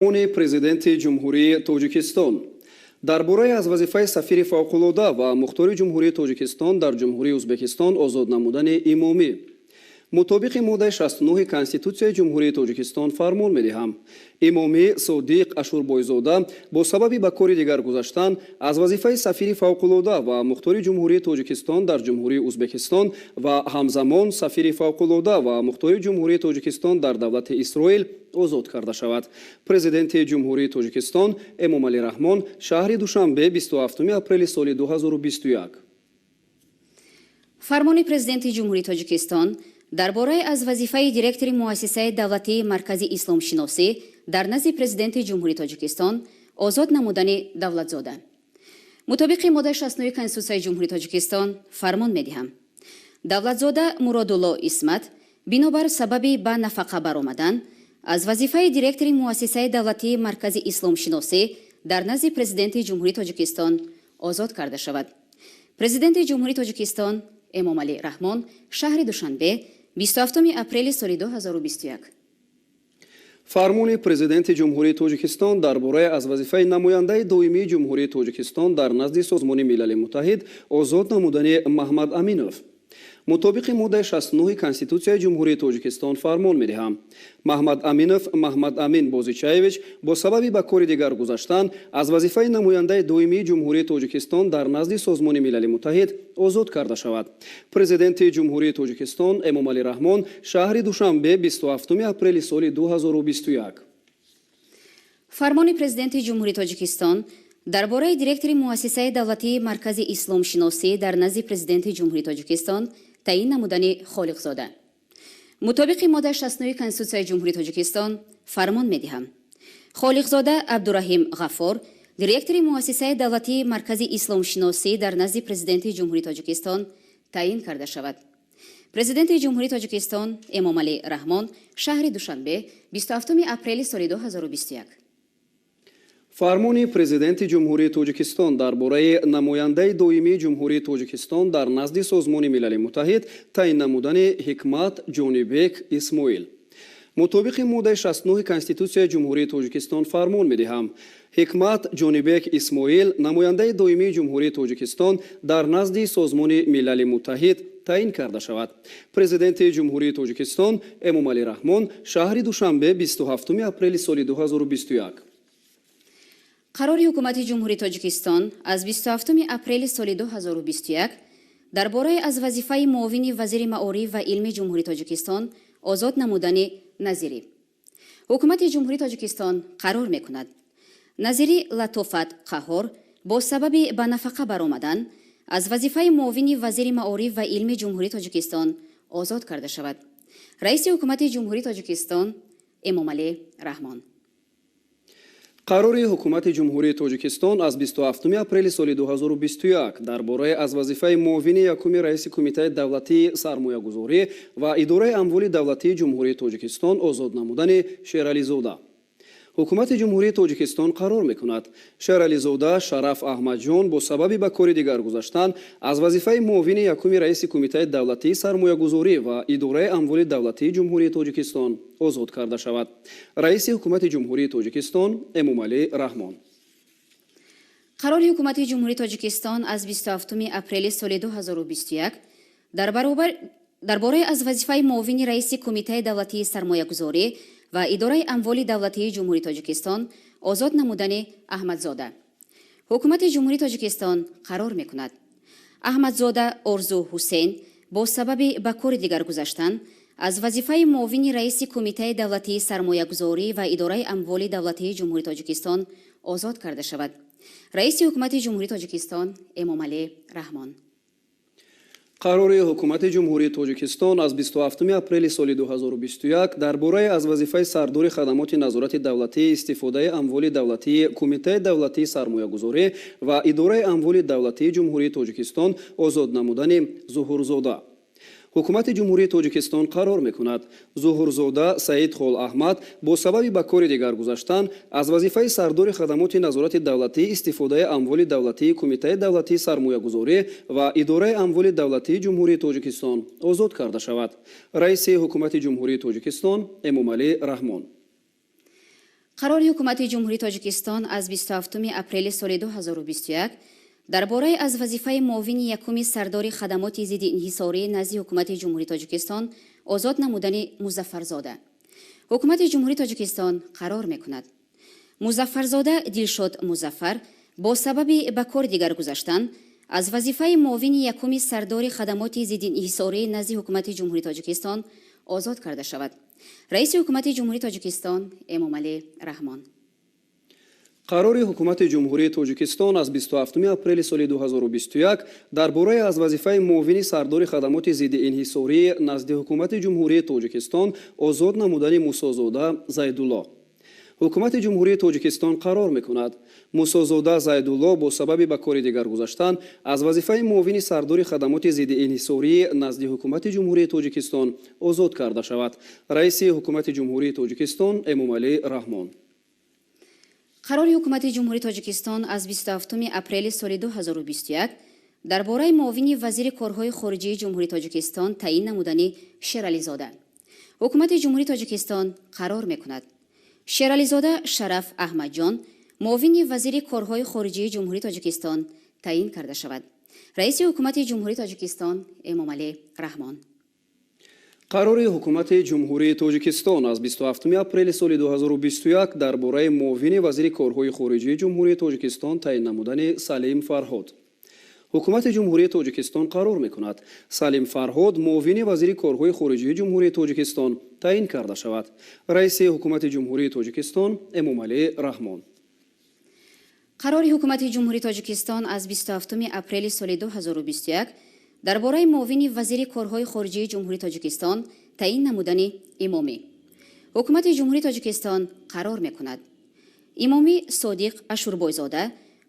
Президенти Ҷумҳурии Тоҷикистон дар бораи аз вазифаи сафири фавқулода ва мухтори Ҷумҳурии Тоҷикистон дар Ҷумҳурии Ӯзбекистон озод намудани имомӣ мутобиқи моддаи 69 Конститутсияи Ҷумҳурии Тоҷикистон фармон медиҳам. Имомӣ Содиқ Ашурбойзода бо сабаби ба кори дигар гузаштан аз вазифаи сафири фавқулода ва мухтори Ҷумҳурии Тоҷикистон дар Ҷумҳурии Ӯзбекистон ва ҳамзамон сафири фавқулода ва мухтори Ҷумҳурии Тоҷикистон дар давлати Исроил озод карда шавад. Президенти Ҷумҳурии Тоҷикистон Эмомалӣ Раҳмон шаҳри Душанбе 27 апрели соли 2021. фармони президенти Ҷумҳурии Тоҷикистон дар бораи аз вазифаи директори муассисаи давлатии маркази исломшиносӣ дар назди президенти Ҷумҳурии Тоҷикистон озод намудани Давлатзода. мутобиқи моддаи 69 Конститутсияи Ҷумҳурии Тоҷикистон фармон медиҳам. Давлатзода Муродулло Исмат бинобар сабаби ба нафақа баромадан аз вазифаи директори муассисаи давлатии маркази исломшиносӣ дар назди президенти Ҷумҳурии Тоҷикистон озод карда шавад. Президенти Ҷумҳурии Тоҷикистон Эмомалӣ Раҳмон шаҳри Душанбе 27 апрели соли 2021. фармони президенти Ҷумҳурии Тоҷикистон дар бораи аз вазифаи намояндаи доимии Ҷумҳурии Тоҷикистон дар назди Созмони Милали Муттаҳид озод намудани Маҳмад Аминов мутобиқи моддаи 69 Конститутсияи Ҷумҳурии Тоҷикистон фармон медиҳам. Маҳмад Аминов Маҳмад Амин Бозичаевич бо сабаби ба кори дигар гузаштан аз вазифаи намояндаи доимии Ҷумҳурии Тоҷикистон дар назди Созмони Милали Муттаҳид озод карда шавад. Президенти Ҷумҳурии Тоҷикистон Эмомалӣ Раҳмон шаҳри Душанбе 27 апрели соли 2021. фармони президенти Ҷумҳурии Тоҷикистон дар бораи директори муассисаи давлатии маркази исломшиносӣ дар назди президенти Ҷумҳурии Тоҷикистон таъин намудани Холиқзода. мутобиқи моддаи 69 Конститутсияи Ҷумҳурии Тоҷикистон фармон медиҳам. Холиқзода Абдураҳим Ғаффор директори муассисаи давлатии маркази исломшиносӣ дар назди президенти Ҷумҳурии Тоҷикистон таъин карда шавад. Президенти Ҷумҳурии Тоҷикистон Эмомалӣ Раҳмон шаҳри Душанбе 27 апрели соли 2021. фармони президенти Ҷумҳурии Тоҷикистон дар бораи намояндаи доимии Ҷумҳурии Тоҷикистон дар назди Созмони Милали Муттаҳид таъин намудани Ҳикмат Ҷонибек Исмоил мутобиқи моддаи 69 Конститутсияи Ҷумҳурии Тоҷикистон фармон медиҳам. Ҳикмат Ҷонибек Исмоил намояндаи доимии Ҷумҳурии Тоҷикистон дар назди Созмони Милали Муттаҳид таъин карда шавад. Президенти Ҷумҳурии Тоҷикистон Эмомалӣ Раҳмон шаҳри Душанбе 27 апрели соли 2021. қарори ҳукумати Ҷумҳурии Тоҷикистон аз 27 апрели соли 2021 дар бораи аз вазифаи муовини вазири маориф ва илми Ҷумҳурии Тоҷикистон озод намудани Назирӣ. ҳукумати Ҷумҳурии Тоҷикистон қарор мекунад Назири Латофат Қаҳор бо сабаби ба нафақа баромадан аз вазифаи муовини вазири маориф ва илми Ҷумҳурии Тоҷикистон озод карда шавад. раиси ҳукумати Ҷумҳурии Тоҷикистон Эмомалӣ Раҳмон. қарори ҳукумати Ҷумҳурии Тоҷикистон аз 27 апрели соли 2021 дар бораи аз вазифаи муовини якуми раиси кумитаи давлатии сармоягузорӣ ва идораи амволи давлатии Ҷумҳурии Тоҷикистон озод намудани Шерализода. ҳукумати Ҷумҳурии Тоҷикистон қарор мекунад Шерализода Шараф Аҳмадҷон бо сабаби ба кори дигар гузаштан аз вазифаи муовини якуми раиси кумитаи давлатии сармоягузорӣ ва идораи амволи давлатии Ҷумҳурии Тоҷикистон озод карда шавад. раиси ҳукумати Ҷумҳурии Тоҷикистон Эмомалӣ Раҳмон. қарори ҳукумати Ҷумҳурии Тоҷикистон аз 27 апрели соли 2021 дар бораи аз вазифаи муовини раиси кумитаи давлатии сармоягузорӣ ва идораи амволи давлатии Ҷумҳурии Тоҷикистон озод намудани Аҳмадзода. ҳукумати Ҷумҳурии Тоҷикистон қарор мекунад Аҳмадзода Орзу Ҳусейн бо сабаби ба кори дигар гузаштан аз вазифаи муовини раиси кумитаи давлатии сармоягузорӣ ва идораи амволи давлатии Ҷумҳурии Тоҷикистон озод карда шавад. раиси ҳукумати Ҷумҳурии Тоҷикистон Эмомалӣ Раҳмон. қарори ҳукумати Ҷумҳурии Тоҷикистон аз 27 апрели соли 2021 дар бораи аз вазифаи сардори хадамоти назорати давлатии истифодаи амволи давлатии кумитаи давлатии сармоягузорӣ ва идораи амволи давлатии Ҷумҳурии Тоҷикистон озод намудани Зуҳурзода. ҳукумати Ҷумҳурии Тоҷикистон қарор мекунад Зуҳурзода Саид Хол Аҳмад бо сабаби ба кори дигар гузаштан аз вазифаи сардори хадамоти назорати давлатии истифодаи амволи давлатии кумитаи давлатии сармоягузорӣ ва идораи амволи давлатии Ҷумҳурии Тоҷикистон озод карда шавад. раиси ҳукумати Ҷумҳурии Тоҷикистон Эмомалӣ Раҳмон. қарори ҳукумати ҷумҳурии тоҷикистон аз 27 апрели соли 2021 дар бораи аз вазифаи муовини якуми сардори хадамоти зидди инҳисорӣ назди ҳукумати ҷумҳурии тоҷикистон озод намудани Музаффарзода. ҳукумати ҷумҳурии тоҷикистон қарор мекунад: Музаффарзода Дилшод Музаффар бо сабаби ба кори дигар гузаштан аз вазифаи муовини якуми сардори хадамоти зидди инҳисорӣ назди ҳукумати ҷумҳурии тоҷикистон озод карда шавад. раиси ҳукумати ҷумҳурии тоҷикистон Эмомалӣ Раҳмон. қарори ҳукумати ҷумҳурии тоҷикистон аз 27 апрели соли 2021 дар бораи аз вазифаи муовини сардори хадамоти зидди инҳисорӣ назди ҳукумати ҷумҳурии тоҷикистон озод намудани Мусозода Зайдулло. ҳукумати ҷумҳурии тоҷикистон қарор мекунад: Мусозода Зайдулло бо сабаби ба кори дигар гузаштан аз вазифаи муовини сардори хадамоти зидди инҳисорӣ назди ҳукумати ҷумҳурии тоҷикистон озод карда шавад. раиси ҳукумати ҷумҳурии тоҷикистон Эмомалӣ Раҳмон. қарори ҳукумати ҷумҳурии тоҷикистон аз 27 апрели соли 2021 дар бораи муовини вазири корҳои хориҷии ҷумҳурии тоҷикистон таъин намудани Шерализода. ҳукумати ҷумҳурии тоҷикистон қарор мекунад: Шерализода Шараф Аҳмадҷон муовини вазири корҳои хориҷии ҷумҳурии тоҷикистон таъин карда шавад. раиси ҳукумати ҷумҳурии тоҷикистон Эмомалӣ Раҳмон. қарори ҳукумати ҷумҳурии тоҷикистон аз 27 апрели соли 2021 дар бораи муовини вазири корҳои хориҷии ҷумҳурии тоҷикистон таъин намудани Салим Фарҳод. ҳукумати ҷумҳурии тоҷикистон қарор мекунад: Салим Фарҳод муовини вазири корҳои хориҷии ҷумҳурии тоҷикистон таъин карда шавад. раиси ҳукумати ҷумҳурии тоҷикистон Эмомалӣ Раҳмон. қарори ҳукумати ҷумҳурии тоҷикистон аз 27 апрели соли 2021 дар бораи муовини вазири корҳои хориҷии ҷумҳурии тоҷикистон таъин намудани Имомӣ. ҳукумати ҷумҳурии тоҷикистон қарор мекунад: Имомӣ Содиқ Ашурбойзода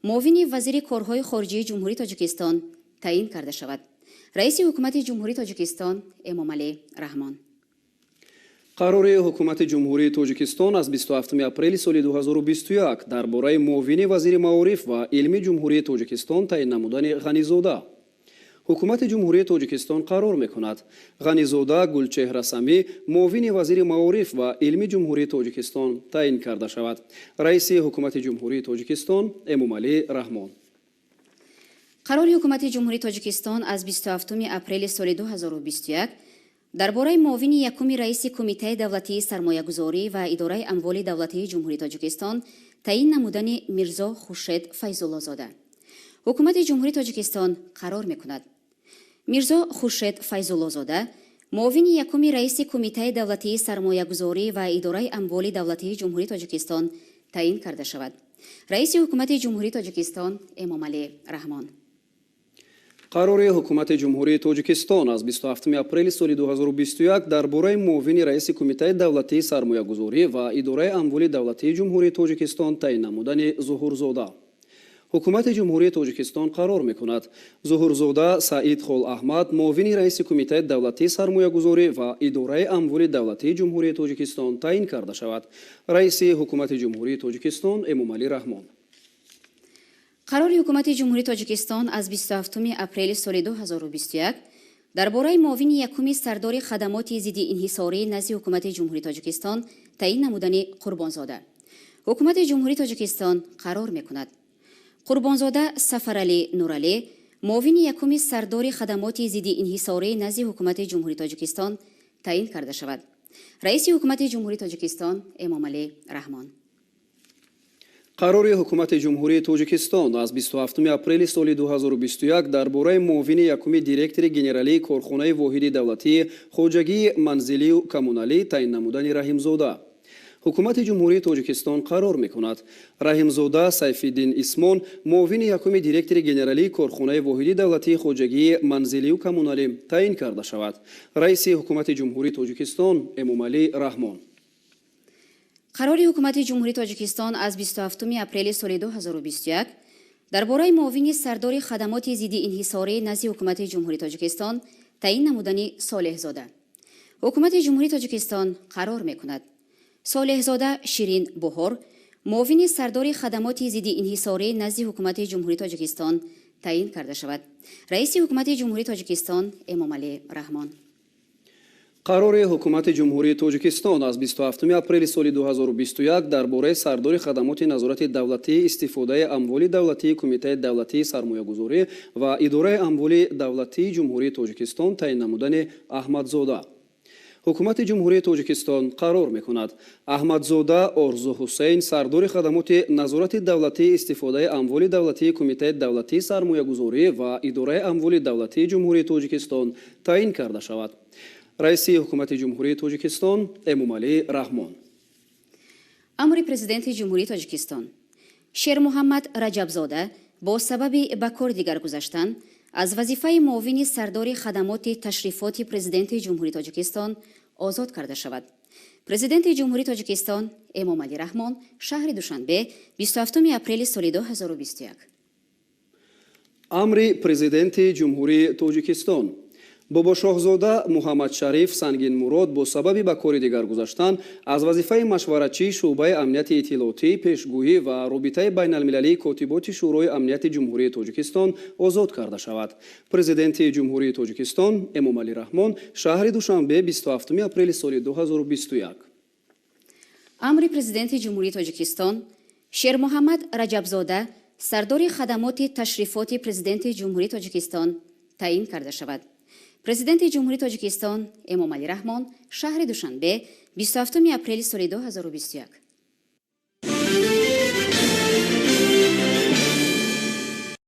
муовини вазири корҳои хориҷии ҷумҳурии тоҷикистон таъин карда шавад. раиси ҳукумати ҷумҳурии тоҷикистон Эмомалӣ Раҳмон. қарори ҳукумати ҷумҳурии тоҷикистон аз 27 апрели соли 2021 дар бораи муовини вазири маориф ва илми ҷумҳурии тоҷикистон таъин намудани Ғанизода. ҳукумати ҷумҳурии тоҷикистон қарор мекунад: Ғанизода Гулчеҳра Самӣ муовини вазири маориф ва илми ҷумҳурии тоҷикистон таъин карда шавад. раиси ҳукумати ҷумҳурии тоҷикистон Эмомалӣ Раҳмон. қарори ҳукумати ҷумҳурии тоҷикистон аз 27 апрели соли 2021 дар бораи муовини якуми раиси кумитаи давлатии сармоягузорӣ ва идораи амволи давлатии ҷумҳурии тоҷикистон таъин намудани Мирзо Хуршед Файзуллозода. ҳукумати ҷумҳурии тоҷикистон қарор мекунад: Мирзо Хуршед Файзуллозода муовини якуми раиси кумитаи давлатии сармоягузорӣ ва идораи амволи давлатии ҷумҳурии тоҷикистон таъин карда шавад. раиси ҳукумати ҷумҳурии тоҷикистон Эмомалӣ Раҳмон. қарори ҳукумати ҷумҳурии тоҷикистон аз 27 апрели соли 2021 дар бораи муовини раиси кумитаи давлатии сармоягузорӣ ва идораи амволи давлатии ҷумҳурии тоҷикистон таъин намудани Зуҳурзода. ҳукумати ҷумҳурии тоҷикистон қарор мекунад: Зуҳурзода Саид Хол Аҳмад муовини раиси кумитаи давлатии сармоягузорӣ ва идораи амволи давлатии ҷумҳурии тоҷикистон таъин карда шавад. раиси ҳукумати ҷумҳурии тоҷикистон Эмомалӣ Раҳмон. қарори ҳукумати ҷумҳурии тоҷикистон аз 27 апрели соли 2021 дар бораи муовини якуми сардори хадамоти зидди инҳисорӣ назди ҳукумати ҷумҳурии тоҷикистон таъин намудани Қурбонзода. ҳукумати ҷумҳурии тоҷикистон қарор мекунад: Қурбонзода Сафаралӣ Нуралӣ муовини якуми сардори хадамоти зидди инҳисорӣ назди ҳукумати ҷумҳурии тоҷикистон таъин карда шавад. раиси ҳукумати ҷумҳурии тоҷикистон Эмомалӣ Раҳмон. қарори ҳукумати ҷумҳурии тоҷикистон аз 27 апрели соли 2021 дар бораи муовини якуми директори генералии корхонаи воҳиди давлатии хоҷагии манзилию коммуналӣ таъин намудани Раҳимзода. ҳукумати ҷумҳурии тоҷикистон қарор мекунад: Раҳимзода Сайфиддин Исмон муовини якуми директори генералии корхонаи воҳиди давлатии хоҷагии манзилию коммуналӣ таъин карда шавад. раиси ҳукумати ҷумҳурии тоҷикистон Эмомалӣ Раҳмон. қарори ҳукумати ҷумҳурии тоҷикистон аз 27 апрели соли 2021 дар бораи муовини сардори хадамоти зидди инҳисорӣ назди ҳукумати ҷумҳурии тоҷикистон таъин намудани Солеҳзода. ҳукумати ҷумҳурии тоҷикистон қарор мекунад: Солеҳзода Ширин Боҳор муовини сардори хадамоти зидди инҳисорӣ назди ҳукумати ҷумҳурии тоҷикистон таъин карда шавад. раиси ҳукумати ҷумҳурии тоҷикистон Эмомалӣ Раҳмон. қарори ҳукумати ҷумҳурии тоҷикистон аз 27 апрели соли 2021 дар бораи сардори хадамоти назорати давлатӣ, истифодаи амволи давлатии Кумитаи давлатии сармоягузорӣ ва идораи амволи давлатии ҷумҳурии тоҷикистон таъин намудани Аҳмадзода. ҳукумати ҷумҳурии тоҷикистон қарор мекунад Аҳмадзода Орзу Ҳусейн сардори хадамоти назорати давлатӣ, истифодаи амволи давлатии Кумитаи давлатии сармоягузорӣ ва идораи амволи давлатии ҷумҳурии тоҷикистон таъин карда шавад. раиси ҳукумати ҷумҳурии тоҷикистон Эмомалӣ Раҳмон. амри президенти ҷумҳурии тоҷикистон Шермуҳаммад Раҷабзода бо сабаби ба кори дигар гузаштан аз вазифаи муовини сардори хадамоти ташрифоти президенти ҷумҳурии тоҷикистон озод карда шавад. президенти ҷумҳурии тоҷикистон Эмомалӣ Раҳмон шаҳри Душанбе 27 апрели соли 2021. амри президенти ҷумҳурии тоҷикистон бобошоҳзода Муҳаммадшариф Сангинмурод бо сабаби ба кори дигар гузаштан аз вазифаи машваратчии шуъбаи амнияти иттилоотӣ, пешгӯӣ ва робитаи байналмилалии котиботи шӯрои амнияти ҷумҳурии тоҷикистон озод карда шавад. президенти ҷумҳурии тоҷикистон Эмомалӣ Раҳмон шаҳри Душанбе 27 апрели соли 2021. амри президенти ҷумҳурии тоҷикистон Шермуҳаммад Раҷабзода сардори хадамоти ташрифоти президенти ҷумҳурии тоҷикистон таъин карда шавад. президенти ҷумҳурии тоҷикистон Эмомалӣ Раҳмон шаҳри Душанбе 27 апрели соли 2021.